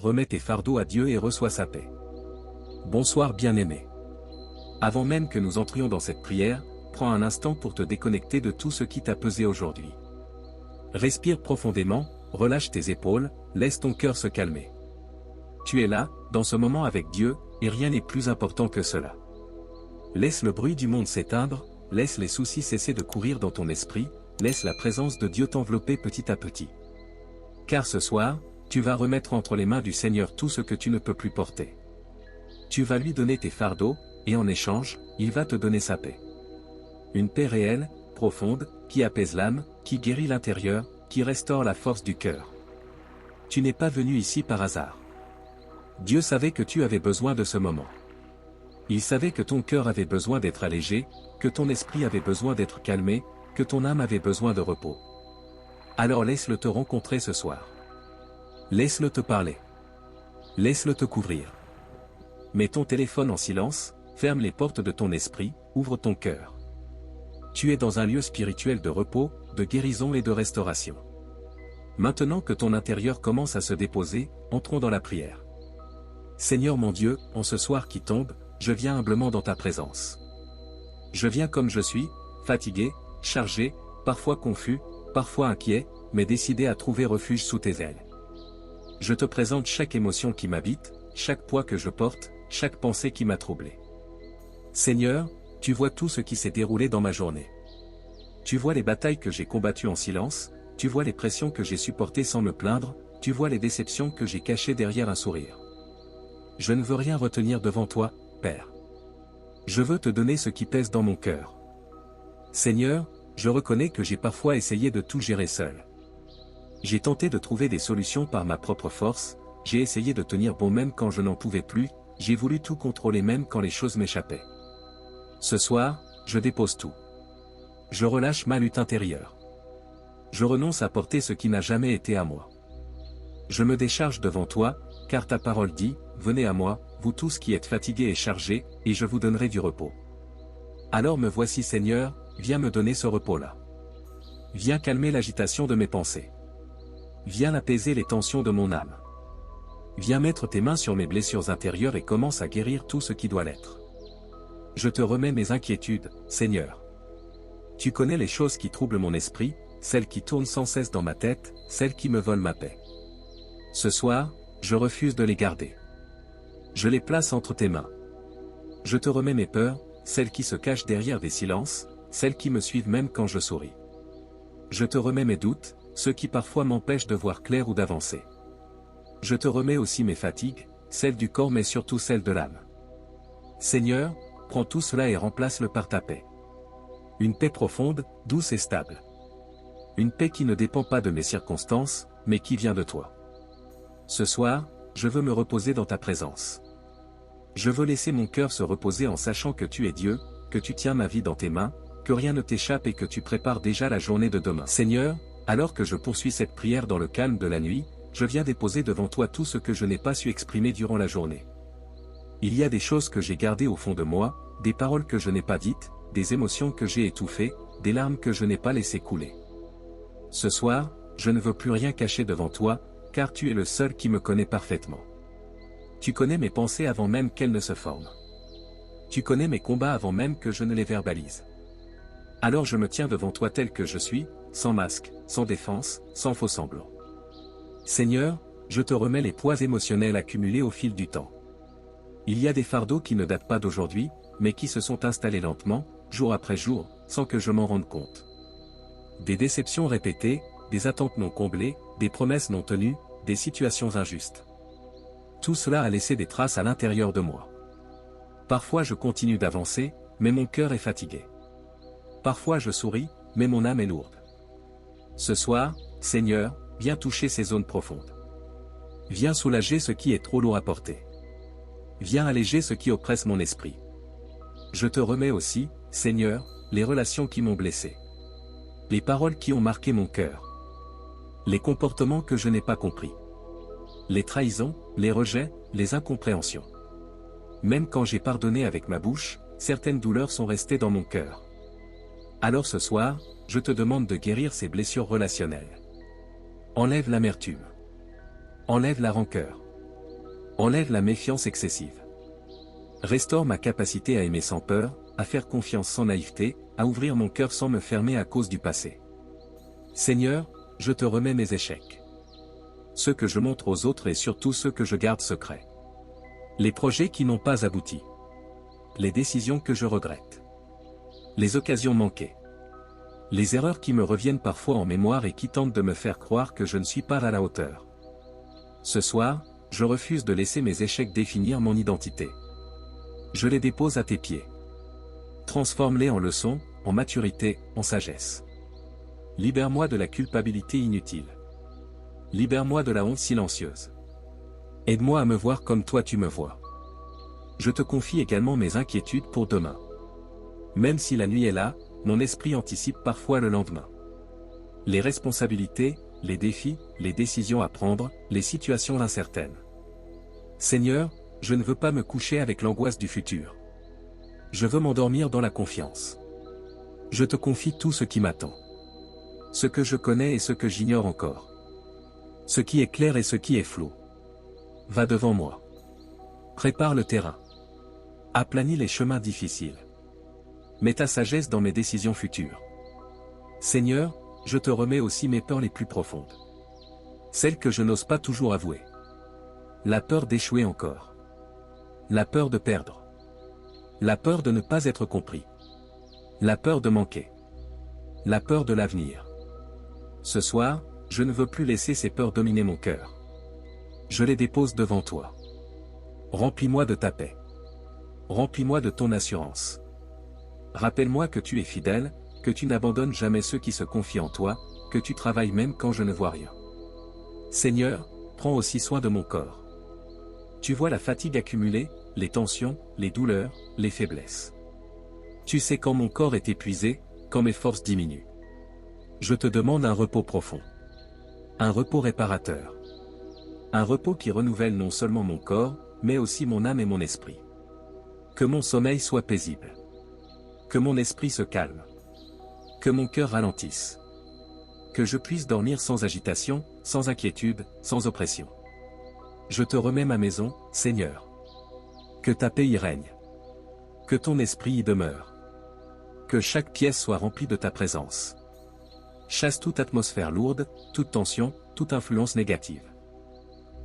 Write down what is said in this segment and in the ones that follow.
remets tes fardeaux à Dieu et reçois sa paix. Bonsoir bien-aimé. Avant même que nous entrions dans cette prière, prends un instant pour te déconnecter de tout ce qui t'a pesé aujourd'hui. Respire profondément, relâche tes épaules, laisse ton cœur se calmer. Tu es là, dans ce moment avec Dieu, et rien n'est plus important que cela. Laisse le bruit du monde s'éteindre, laisse les soucis cesser de courir dans ton esprit, laisse la présence de Dieu t'envelopper petit à petit. Car ce soir, tu vas remettre entre les mains du Seigneur tout ce que tu ne peux plus porter. Tu vas lui donner tes fardeaux, et en échange, il va te donner sa paix. Une paix réelle, profonde, qui apaise l'âme, qui guérit l'intérieur, qui restaure la force du cœur. Tu n'es pas venu ici par hasard. Dieu savait que tu avais besoin de ce moment. Il savait que ton cœur avait besoin d'être allégé, que ton esprit avait besoin d'être calmé, que ton âme avait besoin de repos. Alors laisse-le te rencontrer ce soir. Laisse-le te parler. Laisse-le te couvrir. Mets ton téléphone en silence, ferme les portes de ton esprit, ouvre ton cœur. Tu es dans un lieu spirituel de repos, de guérison et de restauration. Maintenant que ton intérieur commence à se déposer, entrons dans la prière. Seigneur mon Dieu, en ce soir qui tombe, je viens humblement dans ta présence. Je viens comme je suis, fatigué, chargé, parfois confus, parfois inquiet, mais décidé à trouver refuge sous tes ailes. Je te présente chaque émotion qui m'habite, chaque poids que je porte, chaque pensée qui m'a troublé. Seigneur, tu vois tout ce qui s'est déroulé dans ma journée. Tu vois les batailles que j'ai combattues en silence, tu vois les pressions que j'ai supportées sans me plaindre, tu vois les déceptions que j'ai cachées derrière un sourire. Je ne veux rien retenir devant toi, Père. Je veux te donner ce qui pèse dans mon cœur. Seigneur, je reconnais que j'ai parfois essayé de tout gérer seul. J'ai tenté de trouver des solutions par ma propre force, j'ai essayé de tenir bon même quand je n'en pouvais plus, j'ai voulu tout contrôler même quand les choses m'échappaient. Ce soir, je dépose tout. Je relâche ma lutte intérieure. Je renonce à porter ce qui n'a jamais été à moi. Je me décharge devant toi, car ta parole dit, « Venez à moi, vous tous qui êtes fatigués et chargés, et je vous donnerai du repos. » Alors me voici Seigneur, viens me donner ce repos-là. Viens calmer l'agitation de mes pensées. Viens apaiser les tensions de mon âme. Viens mettre tes mains sur mes blessures intérieures et commence à guérir tout ce qui doit l'être. Je te remets mes inquiétudes, Seigneur. Tu connais les choses qui troublent mon esprit, celles qui tournent sans cesse dans ma tête, celles qui me volent ma paix. Ce soir, je refuse de les garder. Je les place entre tes mains. Je te remets mes peurs, celles qui se cachent derrière des silences, celles qui me suivent même quand je souris. Je te remets mes doutes, ceux qui parfois m'empêchent de voir clair ou d'avancer. Je te remets aussi mes fatigues, celles du corps mais surtout celles de l'âme. Seigneur, prends tout cela et remplace-le par ta paix. Une paix profonde, douce et stable. Une paix qui ne dépend pas de mes circonstances, mais qui vient de toi. Ce soir, je veux me reposer dans ta présence. Je veux laisser mon cœur se reposer en sachant que tu es Dieu, que tu tiens ma vie dans tes mains, que rien ne t'échappe et que tu prépares déjà la journée de demain. Seigneur, alors que je poursuis cette prière dans le calme de la nuit, je viens déposer devant toi tout ce que je n'ai pas su exprimer durant la journée. Il y a des choses que j'ai gardées au fond de moi, des paroles que je n'ai pas dites, des émotions que j'ai étouffées, des larmes que je n'ai pas laissées couler. Ce soir, je ne veux plus rien cacher devant toi, car tu es le seul qui me connaît parfaitement. Tu connais mes pensées avant même qu'elles ne se forment. Tu connais mes combats avant même que je ne les verbalise. Alors je me tiens devant toi tel que je suis, sans masque, sans défense, sans faux semblant. Seigneur, je te remets les poids émotionnels accumulés au fil du temps. Il y a des fardeaux qui ne datent pas d'aujourd'hui, mais qui se sont installés lentement, jour après jour, sans que je m'en rende compte. Des déceptions répétées, des attentes non comblées, des promesses non tenues, des situations injustes. Tout cela a laissé des traces à l'intérieur de moi. Parfois je continue d'avancer, mais mon cœur est fatigué. Parfois je souris, mais mon âme est lourde. Ce soir, Seigneur, viens toucher ces zones profondes. Viens soulager ce qui est trop lourd à porter. Viens alléger ce qui oppresse mon esprit. Je te remets aussi, Seigneur, les relations qui m'ont blessé. Les paroles qui ont marqué mon cœur. Les comportements que je n'ai pas compris. Les trahisons, les rejets, les incompréhensions. Même quand j'ai pardonné avec ma bouche, certaines douleurs sont restées dans mon cœur. Alors ce soir, je te demande de guérir ces blessures relationnelles. Enlève l'amertume. Enlève la rancœur. Enlève la méfiance excessive. Restaure ma capacité à aimer sans peur, à faire confiance sans naïveté, à ouvrir mon cœur sans me fermer à cause du passé. Seigneur, je te remets mes échecs. Ceux que je montre aux autres et surtout ceux que je garde secrets. Les projets qui n'ont pas abouti. Les décisions que je regrette. Les occasions manquées. Les erreurs qui me reviennent parfois en mémoire et qui tentent de me faire croire que je ne suis pas à la hauteur. Ce soir, je refuse de laisser mes échecs définir mon identité. Je les dépose à tes pieds. Transforme-les en leçons, en maturité, en sagesse. Libère-moi de la culpabilité inutile. Libère-moi de la honte silencieuse. Aide-moi à me voir comme toi tu me vois. Je te confie également mes inquiétudes pour demain. Même si la nuit est là, mon esprit anticipe parfois le lendemain. Les responsabilités, les défis, les décisions à prendre, les situations incertaines. Seigneur, je ne veux pas me coucher avec l'angoisse du futur. Je veux m'endormir dans la confiance. Je te confie tout ce qui m'attend. Ce que je connais et ce que j'ignore encore. Ce qui est clair et ce qui est flou. Va devant moi. Prépare le terrain. Aplanis les chemins difficiles. Mets ta sagesse dans mes décisions futures. Seigneur, je te remets aussi mes peurs les plus profondes. Celles que je n'ose pas toujours avouer. La peur d'échouer encore. La peur de perdre. La peur de ne pas être compris. La peur de manquer. La peur de l'avenir. Ce soir, je ne veux plus laisser ces peurs dominer mon cœur. Je les dépose devant toi. Remplis-moi de ta paix. Remplis-moi de ton assurance. Rappelle-moi que tu es fidèle, que tu n'abandonnes jamais ceux qui se confient en toi, que tu travailles même quand je ne vois rien. Seigneur, prends aussi soin de mon corps. Tu vois la fatigue accumulée, les tensions, les douleurs, les faiblesses. Tu sais quand mon corps est épuisé, quand mes forces diminuent. Je te demande un repos profond. Un repos réparateur. Un repos qui renouvelle non seulement mon corps, mais aussi mon âme et mon esprit. Que mon sommeil soit paisible. Que mon esprit se calme. Que mon cœur ralentisse. Que je puisse dormir sans agitation, sans inquiétude, sans oppression. Je te remets ma maison, Seigneur. Que ta paix y règne. Que ton esprit y demeure. Que chaque pièce soit remplie de ta présence. Chasse toute atmosphère lourde, toute tension, toute influence négative.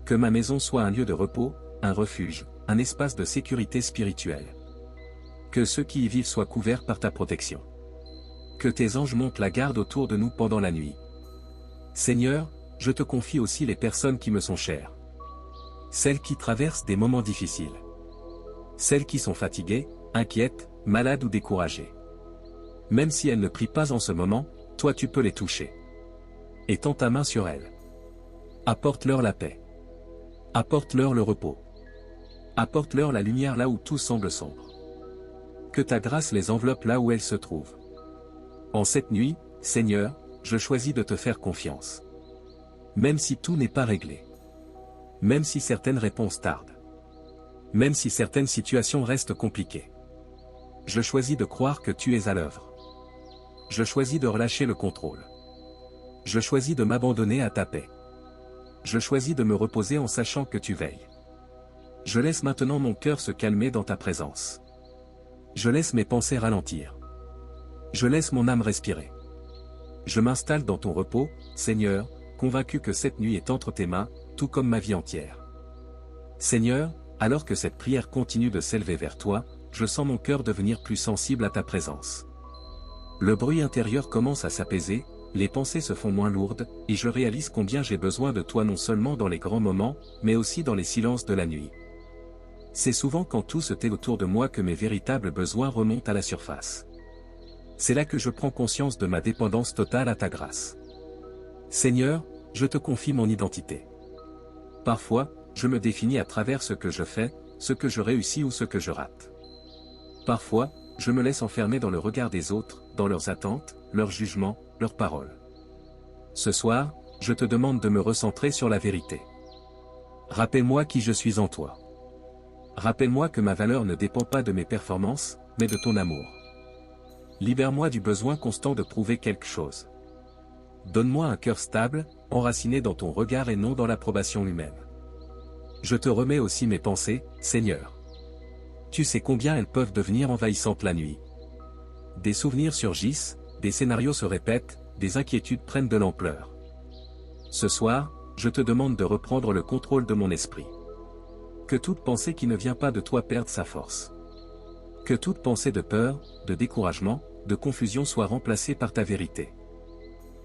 Que ma maison soit un lieu de repos, un refuge, un espace de sécurité spirituelle. Que ceux qui y vivent soient couverts par ta protection. Que tes anges montent la garde autour de nous pendant la nuit. Seigneur, je te confie aussi les personnes qui me sont chères. Celles qui traversent des moments difficiles. Celles qui sont fatiguées, inquiètes, malades ou découragées. Même si elles ne prient pas en ce moment, toi tu peux les toucher. Étends ta main sur elles. Apporte-leur la paix. Apporte-leur le repos. Apporte-leur la lumière là où tout semble sombre. Que ta grâce les enveloppe là où elles se trouvent. En cette nuit, Seigneur, je choisis de te faire confiance. Même si tout n'est pas réglé. Même si certaines réponses tardent. Même si certaines situations restent compliquées. Je choisis de croire que tu es à l'œuvre. Je choisis de relâcher le contrôle. Je choisis de m'abandonner à ta paix. Je choisis de me reposer en sachant que tu veilles. Je laisse maintenant mon cœur se calmer dans ta présence. Je laisse mes pensées ralentir. Je laisse mon âme respirer. Je m'installe dans ton repos, Seigneur, convaincu que cette nuit est entre tes mains, tout comme ma vie entière. Seigneur, alors que cette prière continue de s'élever vers toi, je sens mon cœur devenir plus sensible à ta présence. Le bruit intérieur commence à s'apaiser, les pensées se font moins lourdes, et je réalise combien j'ai besoin de toi non seulement dans les grands moments, mais aussi dans les silences de la nuit. C'est souvent quand tout se tait autour de moi que mes véritables besoins remontent à la surface. C'est là que je prends conscience de ma dépendance totale à ta grâce. Seigneur, je te confie mon identité. Parfois, je me définis à travers ce que je fais, ce que je réussis ou ce que je rate. Parfois, je me laisse enfermer dans le regard des autres, dans leurs attentes, leurs jugements, leurs paroles. Ce soir, je te demande de me recentrer sur la vérité. Rappelle-moi qui je suis en toi. Rappelle-moi que ma valeur ne dépend pas de mes performances, mais de ton amour. Libère-moi du besoin constant de prouver quelque chose. Donne-moi un cœur stable, enraciné dans ton regard et non dans l'approbation humaine. Je te remets aussi mes pensées, Seigneur. Tu sais combien elles peuvent devenir envahissantes la nuit. Des souvenirs surgissent, des scénarios se répètent, des inquiétudes prennent de l'ampleur. Ce soir, je te demande de reprendre le contrôle de mon esprit. Que toute pensée qui ne vient pas de toi perde sa force. Que toute pensée de peur, de découragement, de confusion soit remplacée par ta vérité.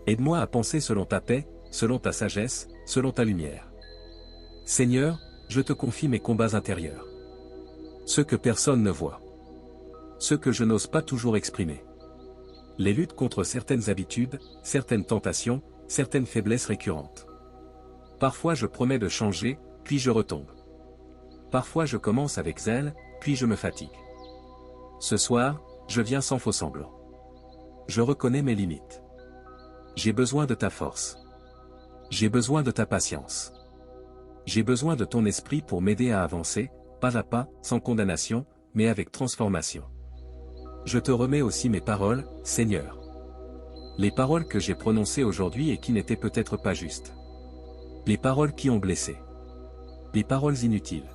Aide-moi à penser selon ta paix, selon ta sagesse, selon ta lumière. Seigneur, je te confie mes combats intérieurs. Ceux que personne ne voit. Ceux que je n'ose pas toujours exprimer. Les luttes contre certaines habitudes, certaines tentations, certaines faiblesses récurrentes. Parfois je promets de changer, puis je retombe. Parfois je commence avec zèle, puis je me fatigue. Ce soir, je viens sans faux semblant. Je reconnais mes limites. J'ai besoin de ta force. J'ai besoin de ta patience. J'ai besoin de ton esprit pour m'aider à avancer, pas à pas, sans condamnation, mais avec transformation. Je te remets aussi mes paroles, Seigneur. Les paroles que j'ai prononcées aujourd'hui et qui n'étaient peut-être pas justes. Les paroles qui ont blessé. Les paroles inutiles.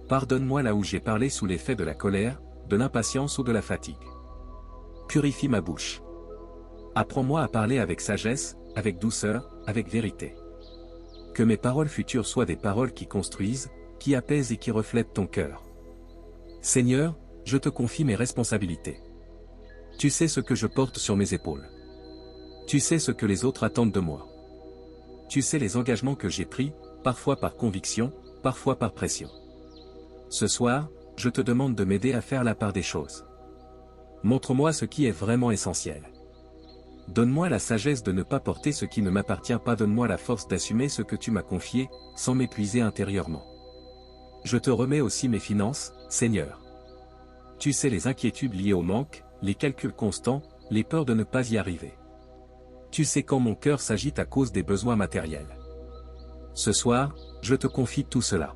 Pardonne-moi là où j'ai parlé sous l'effet de la colère, de l'impatience ou de la fatigue. Purifie ma bouche. Apprends-moi à parler avec sagesse, avec douceur, avec vérité. Que mes paroles futures soient des paroles qui construisent, qui apaisent et qui reflètent ton cœur. Seigneur, je te confie mes responsabilités. Tu sais ce que je porte sur mes épaules. Tu sais ce que les autres attendent de moi. Tu sais les engagements que j'ai pris, parfois par conviction, parfois par pression. Ce soir, je te demande de m'aider à faire la part des choses. Montre-moi ce qui est vraiment essentiel. Donne-moi la sagesse de ne pas porter ce qui ne m'appartient pas, donne-moi la force d'assumer ce que tu m'as confié, sans m'épuiser intérieurement. Je te remets aussi mes finances, Seigneur. Tu sais les inquiétudes liées au manque, les calculs constants, les peurs de ne pas y arriver. Tu sais quand mon cœur s'agite à cause des besoins matériels. Ce soir, je te confie tout cela.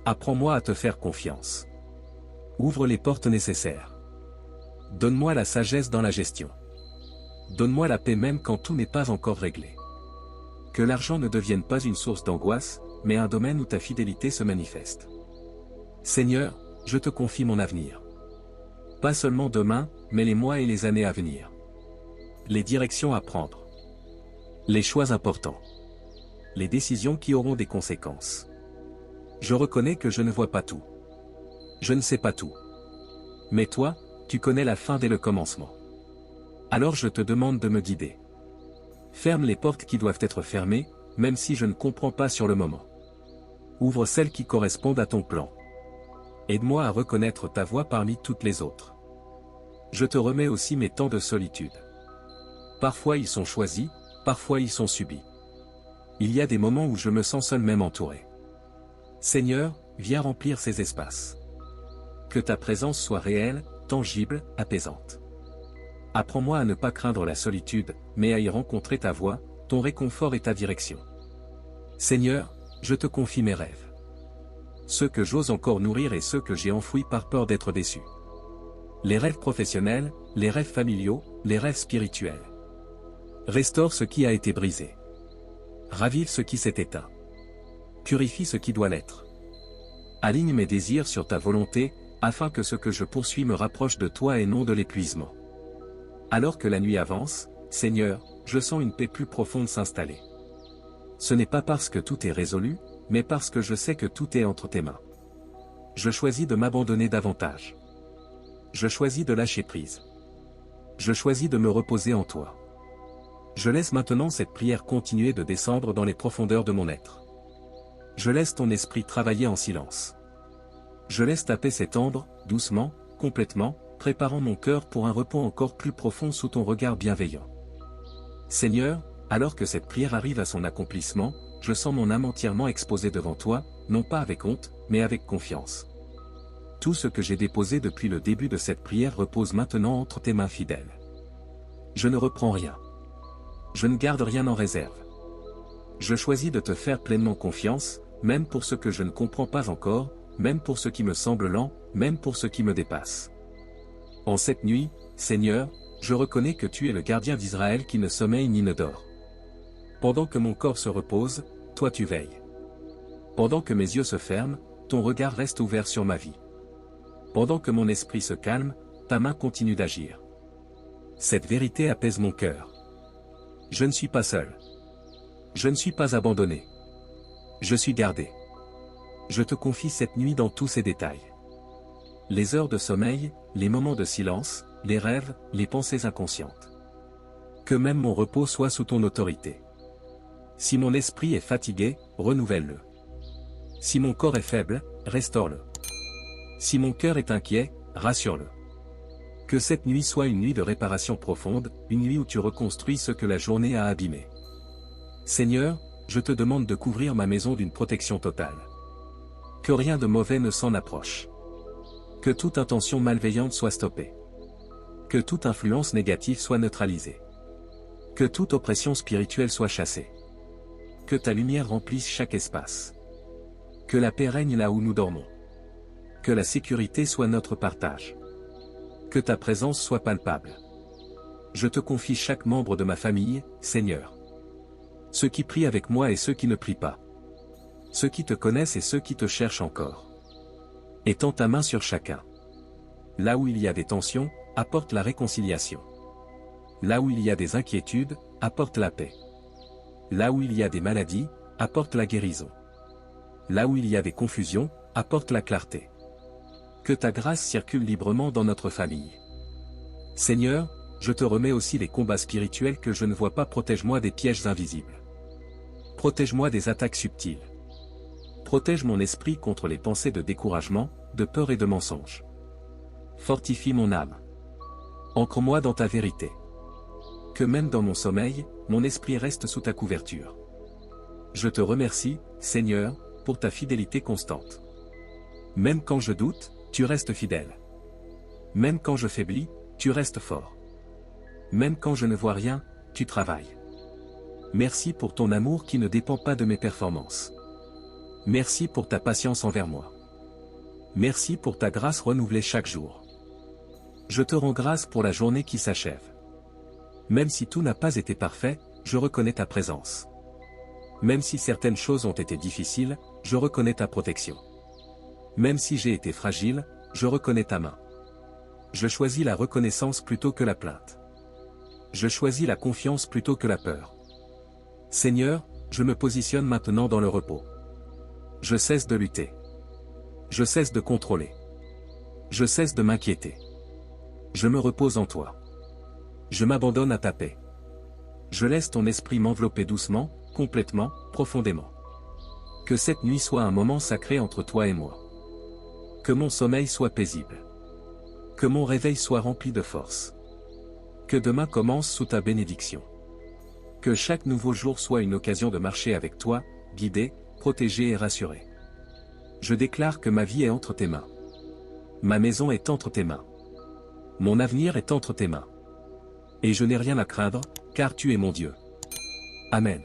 Apprends-moi à te faire confiance. Ouvre les portes nécessaires. Donne-moi la sagesse dans la gestion. Donne-moi la paix même quand tout n'est pas encore réglé. Que l'argent ne devienne pas une source d'angoisse, mais un domaine où ta fidélité se manifeste. Seigneur, je te confie mon avenir. Pas seulement demain, mais les mois et les années à venir. Les directions à prendre. Les choix importants. Les décisions qui auront des conséquences. Je reconnais que je ne vois pas tout. Je ne sais pas tout. Mais toi, tu connais la fin dès le commencement. Alors je te demande de me guider. Ferme les portes qui doivent être fermées, même si je ne comprends pas sur le moment. Ouvre celles qui correspondent à ton plan. Aide-moi à reconnaître ta voix parmi toutes les autres. Je te remets aussi mes temps de solitude. Parfois ils sont choisis, parfois ils sont subis. Il y a des moments où je me sens seul même entouré. Seigneur, viens remplir ces espaces. Que ta présence soit réelle, tangible, apaisante. Apprends-moi à ne pas craindre la solitude, mais à y rencontrer ta voix, ton réconfort et ta direction. Seigneur, je te confie mes rêves. Ceux que j'ose encore nourrir et ceux que j'ai enfouis par peur d'être déçu. Les rêves professionnels, les rêves familiaux, les rêves spirituels. Restaure ce qui a été brisé. Ravive ce qui s'est éteint. Purifie ce qui doit l'être. Aligne mes désirs sur ta volonté, afin que ce que je poursuis me rapproche de toi et non de l'épuisement. Alors que la nuit avance, Seigneur, je sens une paix plus profonde s'installer. Ce n'est pas parce que tout est résolu, mais parce que je sais que tout est entre tes mains. Je choisis de m'abandonner davantage. Je choisis de lâcher prise. Je choisis de me reposer en toi. Je laisse maintenant cette prière continuer de descendre dans les profondeurs de mon être. Je laisse ton esprit travailler en silence. Je laisse ta paix s'étendre, doucement, complètement, préparant mon cœur pour un repos encore plus profond sous ton regard bienveillant. Seigneur, alors que cette prière arrive à son accomplissement, je sens mon âme entièrement exposée devant toi, non pas avec honte, mais avec confiance. Tout ce que j'ai déposé depuis le début de cette prière repose maintenant entre tes mains fidèles. Je ne reprends rien. Je ne garde rien en réserve. Je choisis de te faire pleinement confiance, même pour ce que je ne comprends pas encore, même pour ce qui me semble lent, même pour ce qui me dépasse. En cette nuit, Seigneur, je reconnais que tu es le gardien d'Israël qui ne sommeille ni ne dort. Pendant que mon corps se repose, toi tu veilles. Pendant que mes yeux se ferment, ton regard reste ouvert sur ma vie. Pendant que mon esprit se calme, ta main continue d'agir. Cette vérité apaise mon cœur. Je ne suis pas seul. Je ne suis pas abandonné. Je suis gardé. Je te confie cette nuit dans tous ses détails. Les heures de sommeil, les moments de silence, les rêves, les pensées inconscientes. Que même mon repos soit sous ton autorité. Si mon esprit est fatigué, renouvelle-le. Si mon corps est faible, restaure-le. Si mon cœur est inquiet, rassure-le. Que cette nuit soit une nuit de réparation profonde, une nuit où tu reconstruis ce que la journée a abîmé. Seigneur, je te demande de couvrir ma maison d'une protection totale. Que rien de mauvais ne s'en approche. Que toute intention malveillante soit stoppée. Que toute influence négative soit neutralisée. Que toute oppression spirituelle soit chassée. Que ta lumière remplisse chaque espace. Que la paix règne là où nous dormons. Que la sécurité soit notre partage. Que ta présence soit palpable. Je te confie chaque membre de ma famille, Seigneur. Ceux qui prient avec moi et ceux qui ne prient pas. Ceux qui te connaissent et ceux qui te cherchent encore. Étends ta main sur chacun. Là où il y a des tensions, apporte la réconciliation. Là où il y a des inquiétudes, apporte la paix. Là où il y a des maladies, apporte la guérison. Là où il y a des confusions, apporte la clarté. Que ta grâce circule librement dans notre famille. Seigneur, je te remets aussi les combats spirituels que je ne vois pas. Protège-moi des pièges invisibles. Protège-moi des attaques subtiles. Protège mon esprit contre les pensées de découragement, de peur et de mensonge. Fortifie mon âme. Ancre-moi dans ta vérité. Que même dans mon sommeil, mon esprit reste sous ta couverture. Je te remercie, Seigneur, pour ta fidélité constante. Même quand je doute, tu restes fidèle. Même quand je faiblis, tu restes fort. Même quand je ne vois rien, tu travailles. Merci pour ton amour qui ne dépend pas de mes performances. Merci pour ta patience envers moi. Merci pour ta grâce renouvelée chaque jour. Je te rends grâce pour la journée qui s'achève. Même si tout n'a pas été parfait, je reconnais ta présence. Même si certaines choses ont été difficiles, je reconnais ta protection. Même si j'ai été fragile, je reconnais ta main. Je choisis la reconnaissance plutôt que la plainte. Je choisis la confiance plutôt que la peur. Seigneur, je me positionne maintenant dans le repos. Je cesse de lutter. Je cesse de contrôler. Je cesse de m'inquiéter. Je me repose en toi. Je m'abandonne à ta paix. Je laisse ton esprit m'envelopper doucement, complètement, profondément. Que cette nuit soit un moment sacré entre toi et moi. Que mon sommeil soit paisible. Que mon réveil soit rempli de force. Que demain commence sous ta bénédiction. Que chaque nouveau jour soit une occasion de marcher avec toi, guidé, protégé et rassuré. Je déclare que ma vie est entre tes mains. Ma maison est entre tes mains. Mon avenir est entre tes mains. Et je n'ai rien à craindre, car tu es mon Dieu. Amen.